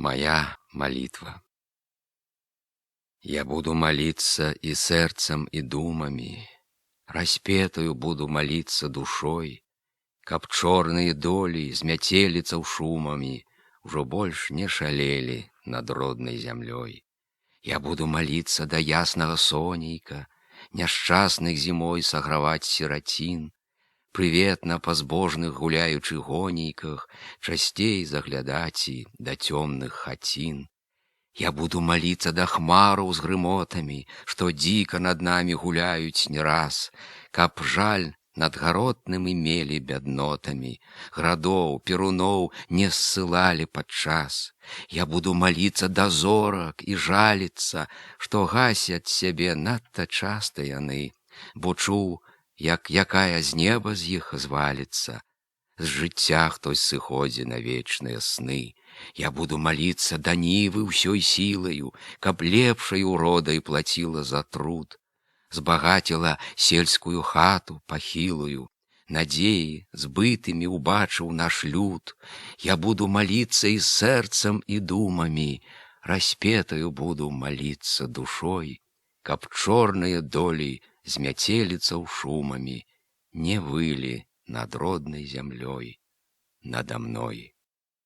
Моя молитва. Я буду молиться и сердцем, и думами, распетую буду молиться душой, каб чорныя долі з мяцеліцаў шумамі ўжо больш не шалелі над роднай зямлёй. Я буду молиться да яснага сонейка, няшчасных зімой саграваць сірацін, прыветна па збожных гуляючых гонейках часцей заглядаць і да цёмных хацін. Я буду молиться да хмараў з грымотамі, што дзіка над намі гуляюць не раз, каб жаль над гаротнымі мелі бяднотамі, градоў, перуноў не ссылалі падчас. Я буду молиться да зорак і жаліцца, што гасяць сябе надта часта яны, бо чуў, як якая з неба з іх зваліцца. З жыцця хтось сыходзі на вечныя сны. Я буду молиться да нівы ўсёй сілаю, каб лепшай уродай плаціла за труд, збагацела сельскую хату пахілую, надзеі збытымі убачыў наш люд. Я буду молиться і сэрцам, і думамі, распетаю буду молиться душой, каб чорныя долі з мяцеліцаў шумамі не вылі над роднай зямлёй надо мной.